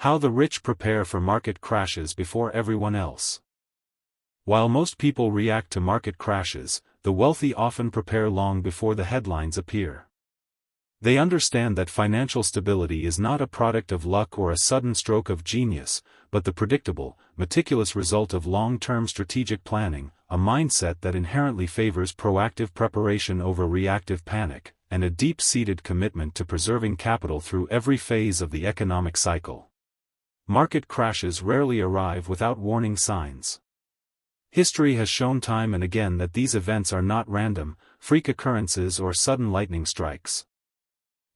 How the rich prepare for market crashes before everyone else. While most people react to market crashes, the wealthy often prepare long before the headlines appear. They understand that financial stability is not a product of luck or a sudden stroke of genius, but the predictable, meticulous result of long-term strategic planning, a mindset that inherently favors proactive preparation over reactive panic, and a deep-seated commitment to preserving capital through every phase of the economic cycle. Market crashes rarely arrive without warning signs. History has shown time and again that these events are not random, freak occurrences or sudden lightning strikes.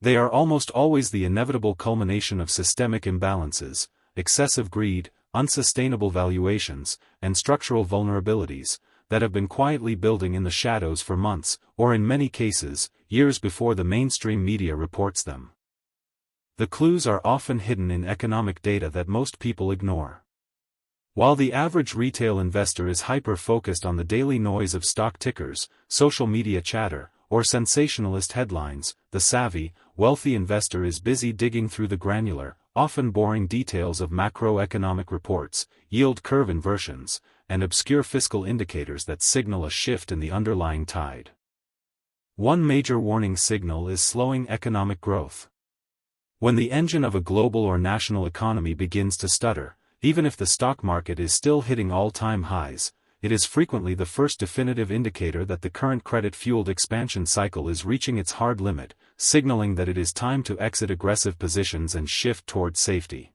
They are almost always the inevitable culmination of systemic imbalances, excessive greed, unsustainable valuations, and structural vulnerabilities that have been quietly building in the shadows for months, or in many cases, years before the mainstream media reports them. The clues are often hidden in economic data that most people ignore. While the average retail investor is hyper-focused on the daily noise of stock tickers, social media chatter, or sensationalist headlines, the savvy, wealthy investor is busy digging through the granular, often boring details of macroeconomic reports, yield curve inversions, and obscure fiscal indicators that signal a shift in the underlying tide. One major warning signal is slowing economic growth. When the engine of a global or national economy begins to stutter, even if the stock market is still hitting all-time highs, it is frequently the first definitive indicator that the current credit-fueled expansion cycle is reaching its hard limit, signaling that it is time to exit aggressive positions and shift toward safety.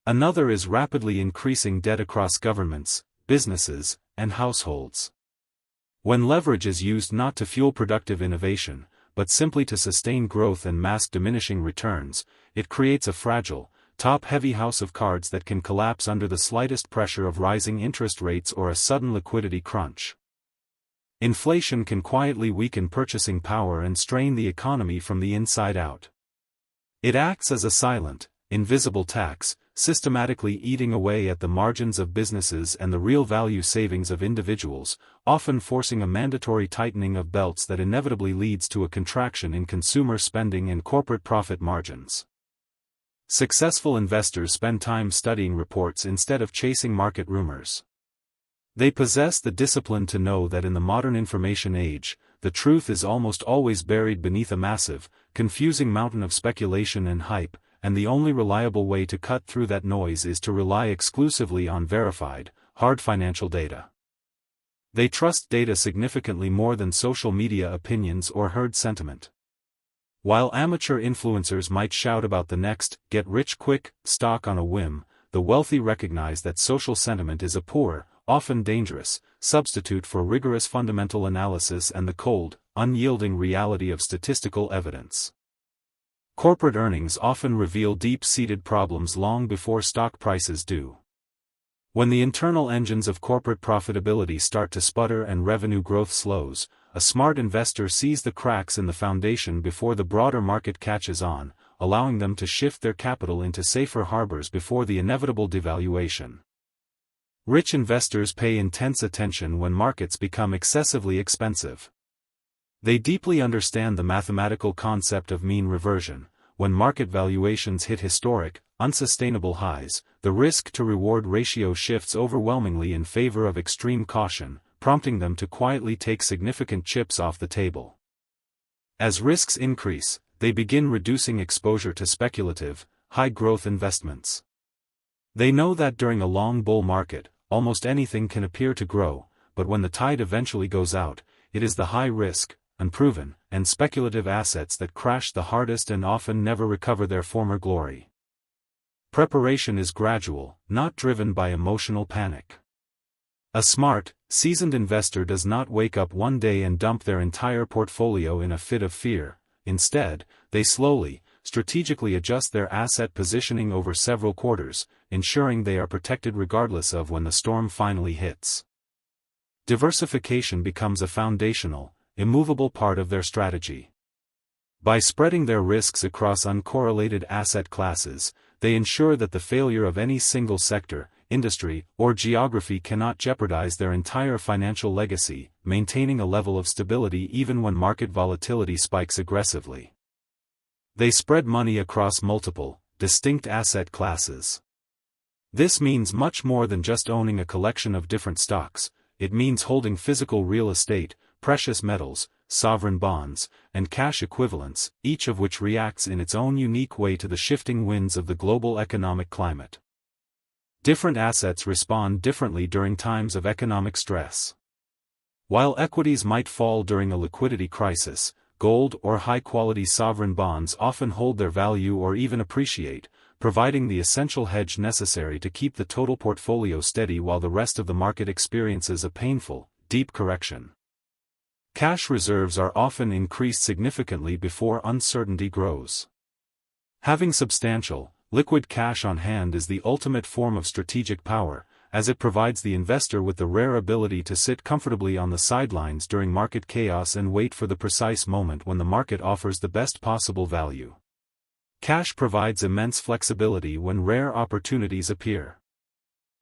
Another is rapidly increasing debt across governments, businesses, and households. When leverage is used not to fuel productive innovation, but simply to sustain growth and mask diminishing returns, it creates a fragile, top-heavy house of cards that can collapse under the slightest pressure of rising interest rates or a sudden liquidity crunch. Inflation can quietly weaken purchasing power and strain the economy from the inside out. It acts as a silent, invisible tax, systematically eating away at the margins of businesses and the real value savings of individuals, often forcing a mandatory tightening of belts that inevitably leads to a contraction in consumer spending and corporate profit margins. Successful investors spend time studying reports instead of chasing market rumors. They possess the discipline to know that in the modern information age, the truth is almost always buried beneath a massive, confusing mountain of speculation and hype, and the only reliable way to cut through that noise is to rely exclusively on verified, hard financial data. They trust data significantly more than social media opinions or herd sentiment. While amateur influencers might shout about the next get-rich-quick stock on a whim, the wealthy recognize that social sentiment is a poor, often dangerous, substitute for rigorous fundamental analysis and the cold, unyielding reality of statistical evidence. Corporate earnings often reveal deep-seated problems long before stock prices do. When the internal engines of corporate profitability start to sputter and revenue growth slows, a smart investor sees the cracks in the foundation before the broader market catches on, allowing them to shift their capital into safer harbors before the inevitable devaluation. Rich investors pay intense attention when markets become excessively expensive. They deeply understand the mathematical concept of mean reversion. When market valuations hit historic, unsustainable highs, the risk-to-reward ratio shifts overwhelmingly in favor of extreme caution, prompting them to quietly take significant chips off the table. As risks increase, they begin reducing exposure to speculative, high-growth investments. They know that during a long bull market, almost anything can appear to grow, but when the tide eventually goes out, it is the high-risk, unproven, and speculative assets that crash the hardest and often never recover their former glory. Preparation is gradual, not driven by emotional panic. A smart, seasoned investor does not wake up one day and dump their entire portfolio in a fit of fear. Instead, they slowly, strategically adjust their asset positioning over several quarters, ensuring they are protected regardless of when the storm finally hits. Diversification becomes a foundational, immovable part of their strategy. By spreading their risks across uncorrelated asset classes, they ensure that the failure of any single sector, industry, or geography cannot jeopardize their entire financial legacy, maintaining a level of stability even when market volatility spikes aggressively. They spread money across multiple, distinct asset classes. This means much more than just owning a collection of different stocks. It means holding physical real estate, precious metals, sovereign bonds, and cash equivalents, each of which reacts in its own unique way to the shifting winds of the global economic climate. Different assets respond differently during times of economic stress. While equities might fall during a liquidity crisis, gold or high-quality sovereign bonds often hold their value or even appreciate, providing the essential hedge necessary to keep the total portfolio steady while the rest of the market experiences a painful, deep correction. Cash reserves are often increased significantly before uncertainty grows. Having substantial, liquid cash on hand is the ultimate form of strategic power, as it provides the investor with the rare ability to sit comfortably on the sidelines during market chaos and wait for the precise moment when the market offers the best possible value. Cash provides immense flexibility when rare opportunities appear.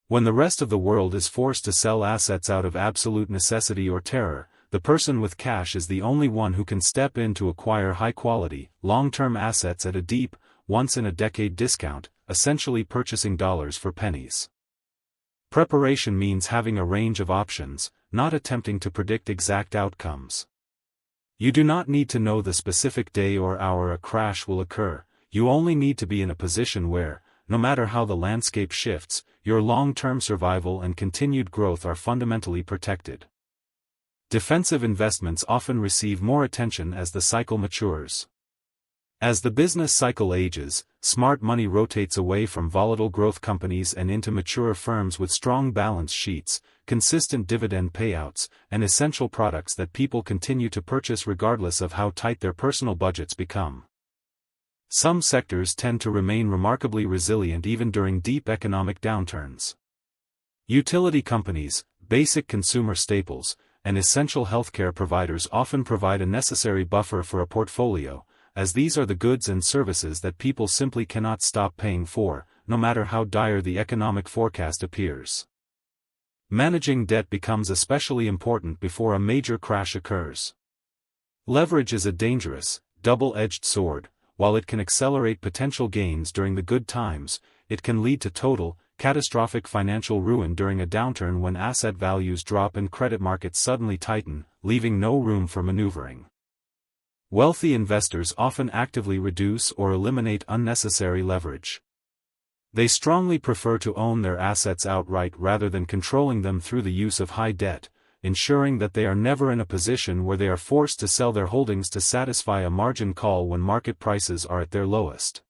When the rest of the world is forced to sell assets out of absolute necessity or terror, the person with cash is the only one who can step in to acquire high-quality, long-term assets at a deep, once-in-a-decade discount, essentially purchasing dollars for pennies. Preparation means having a range of options, not attempting to predict exact outcomes. You do not need to know the specific day or hour a crash will occur. You only need to be in a position where, no matter how the landscape shifts, your long-term survival and continued growth are fundamentally protected. Defensive investments often receive more attention as the cycle matures. As the business cycle ages, smart money rotates away from volatile growth companies and into mature firms with strong balance sheets, consistent dividend payouts, and essential products that people continue to purchase regardless of how tight their personal budgets become. Some sectors tend to remain remarkably resilient even during deep economic downturns. Utility companies, basic consumer staples, and essential healthcare providers often provide a necessary buffer for a portfolio, as these are the goods and services that people simply cannot stop paying for, no matter how dire the economic forecast appears. Managing debt becomes especially important before a major crash occurs. Leverage is a dangerous, double-edged sword. While it can accelerate potential gains during the good times, it can lead to total, catastrophic financial ruin during a downturn when asset values drop and credit markets suddenly tighten, leaving no room for maneuvering. Wealthy investors often actively reduce or eliminate unnecessary leverage. They strongly prefer to own their assets outright rather than controlling them through the use of high debt, ensuring that they are never in a position where they are forced to sell their holdings to satisfy a margin call when market prices are at their lowest.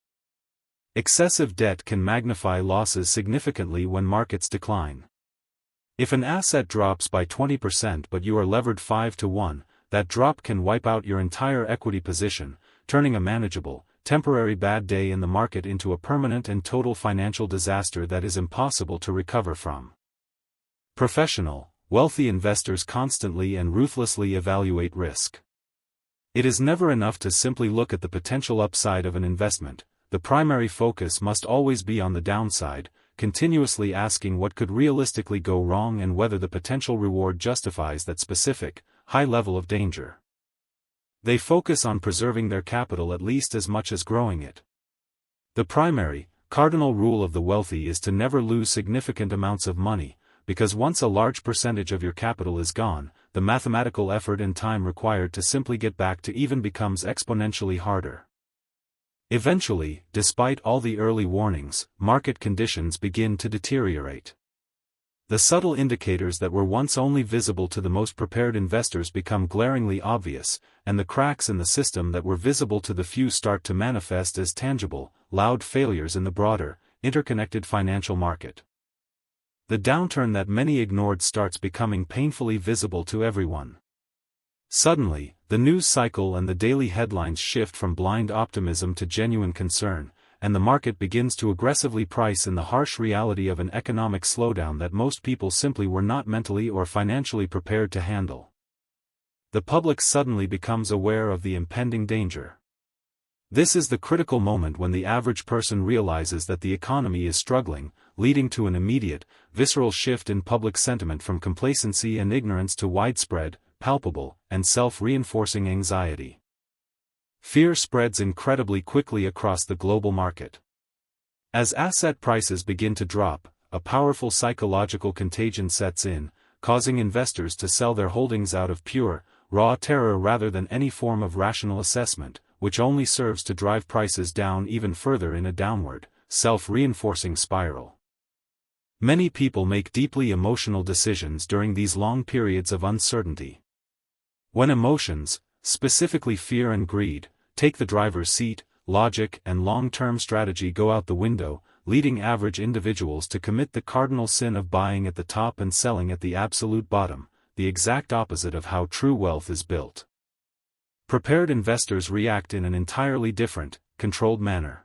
Excessive debt can magnify losses significantly when markets decline. If an asset drops by 20% but you are levered 5-to-1, that drop can wipe out your entire equity position, turning a manageable, temporary bad day in the market into a permanent and total financial disaster that is impossible to recover from. Professional, wealthy investors constantly and ruthlessly evaluate risk. It is never enough to simply look at the potential upside of an investment. The primary focus must always be on the downside, continuously asking what could realistically go wrong and whether the potential reward justifies that specific, high level of danger. They focus on preserving their capital at least as much as growing it. The primary, cardinal rule of the wealthy is to never lose significant amounts of money, because once a large percentage of your capital is gone, the mathematical effort and time required to simply get back to even becomes exponentially harder. Eventually, despite all the early warnings, market conditions begin to deteriorate. The subtle indicators that were once only visible to the most prepared investors become glaringly obvious, and the cracks in the system that were visible to the few start to manifest as tangible, loud failures in the broader, interconnected financial market. The downturn that many ignored starts becoming painfully visible to everyone. Suddenly, the news cycle and the daily headlines shift from blind optimism to genuine concern, and the market begins to aggressively price in the harsh reality of an economic slowdown that most people simply were not mentally or financially prepared to handle. The public suddenly becomes aware of the impending danger. This is the critical moment when the average person realizes that the economy is struggling, leading to an immediate, visceral shift in public sentiment from complacency and ignorance to widespread, palpable, and self-reinforcing anxiety. Fear spreads incredibly quickly across the global market. As asset prices begin to drop, a powerful psychological contagion sets in, causing investors to sell their holdings out of pure, raw terror rather than any form of rational assessment, which only serves to drive prices down even further in a downward, self-reinforcing spiral. Many people make deeply emotional decisions during these long periods of uncertainty. When emotions, specifically fear and greed, take the driver's seat, logic and long-term strategy go out the window, leading average individuals to commit the cardinal sin of buying at the top and selling at the absolute bottom, the exact opposite of how true wealth is built. Prepared investors react in an entirely different, controlled manner.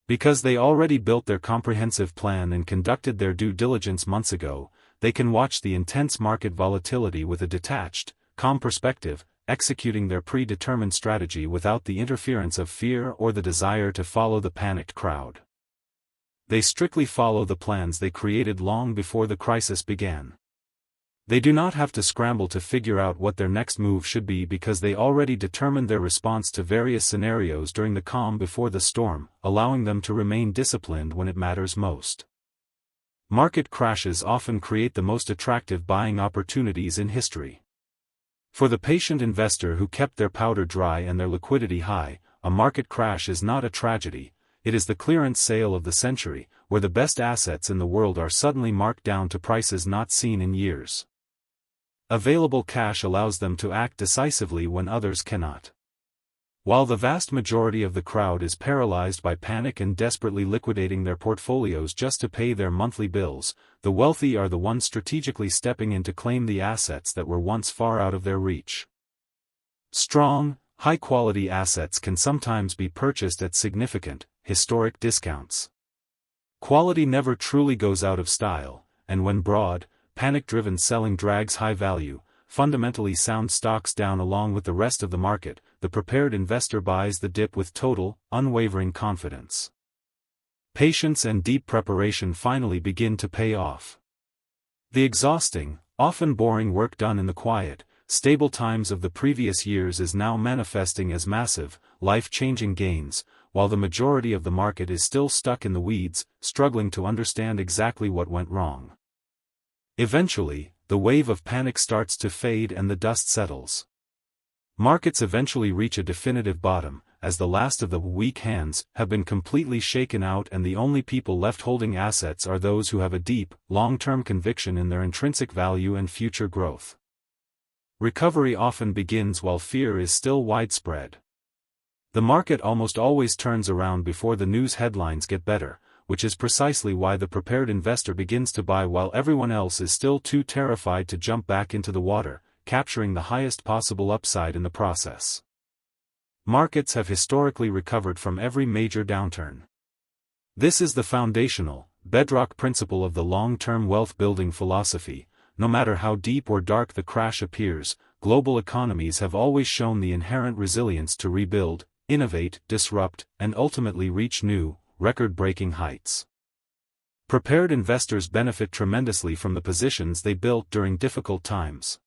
Because they already built their comprehensive plan and conducted their due diligence months ago, they can watch the intense market volatility with a detached, calm perspective, executing their predetermined strategy without the interference of fear or the desire to follow the panicked crowd. They strictly follow the plans they created long before the crisis began. They do not have to scramble to figure out what their next move should be because they already determined their response to various scenarios during the calm before the storm, allowing them to remain disciplined when it matters most. Market crashes often create the most attractive buying opportunities in history. For the patient investor who kept their powder dry and their liquidity high, a market crash is not a tragedy, it is the clearance sale of the century, where the best assets in the world are suddenly marked down to prices not seen in years. Available cash allows them to act decisively when others cannot. While the vast majority of the crowd is paralyzed by panic and desperately liquidating their portfolios just to pay their monthly bills, the wealthy are the ones strategically stepping in to claim the assets that were once far out of their reach. Strong, high-quality assets can sometimes be purchased at significant, historic discounts. Quality never truly goes out of style, and when broad, panic-driven selling drags high value, fundamentally sound stocks down along with the rest of the market, the prepared investor buys the dip with total, unwavering confidence. Patience and deep preparation finally begin to pay off. The exhausting, often boring work done in the quiet, stable times of the previous years is now manifesting as massive, life-changing gains, while the majority of the market is still stuck in the weeds, struggling to understand exactly what went wrong. Eventually, the wave of panic starts to fade and the dust settles. Markets eventually reach a definitive bottom, as the last of the weak hands have been completely shaken out and the only people left holding assets are those who have a deep, long-term conviction in their intrinsic value and future growth. Recovery often begins while fear is still widespread. The market almost always turns around before the news headlines get better, which is precisely why the prepared investor begins to buy while everyone else is still too terrified to jump back into the water, capturing the highest possible upside in the process. Markets have historically recovered from every major downturn. This is the foundational, bedrock principle of the long-term wealth-building philosophy. No matter how deep or dark the crash appears, global economies have always shown the inherent resilience to rebuild, innovate, disrupt, and ultimately reach new, record-breaking heights. Prepared investors benefit tremendously from the positions they built during difficult times.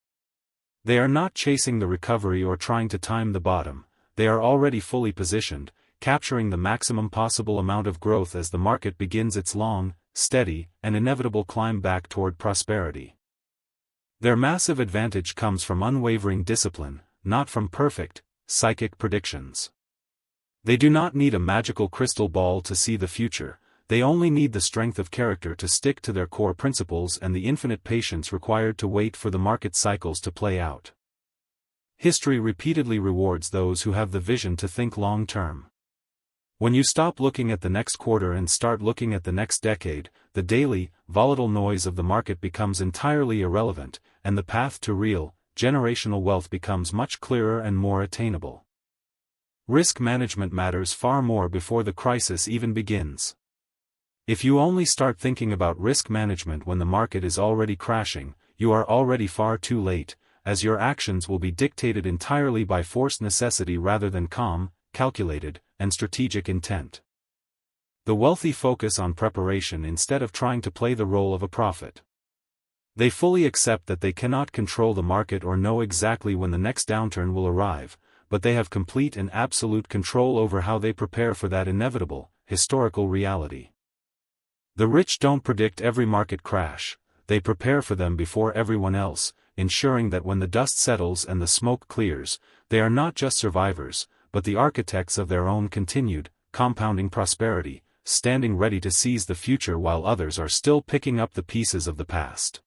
They are not chasing the recovery or trying to time the bottom, they are already fully positioned, capturing the maximum possible amount of growth as the market begins its long, steady, and inevitable climb back toward prosperity. Their massive advantage comes from unwavering discipline, not from perfect, psychic predictions. They do not need a magical crystal ball to see the future, they only need the strength of character to stick to their core principles and the infinite patience required to wait for the market cycles to play out. History repeatedly rewards those who have the vision to think long-term. When you stop looking at the next quarter and start looking at the next decade, the daily, volatile noise of the market becomes entirely irrelevant, and the path to real, generational wealth becomes much clearer and more attainable. Risk management matters far more before the crisis even begins. If you only start thinking about risk management when the market is already crashing, you are already far too late, as your actions will be dictated entirely by forced necessity rather than calm, calculated, and strategic intent. The wealthy focus on preparation instead of trying to play the role of a prophet. They fully accept that they cannot control the market or know exactly when the next downturn will arrive, but they have complete and absolute control over how they prepare for that inevitable, historical reality. The rich don't predict every market crash, they prepare for them before everyone else, ensuring that when the dust settles and the smoke clears, they are not just survivors, but the architects of their own continued, compounding prosperity, standing ready to seize the future while others are still picking up the pieces of the past.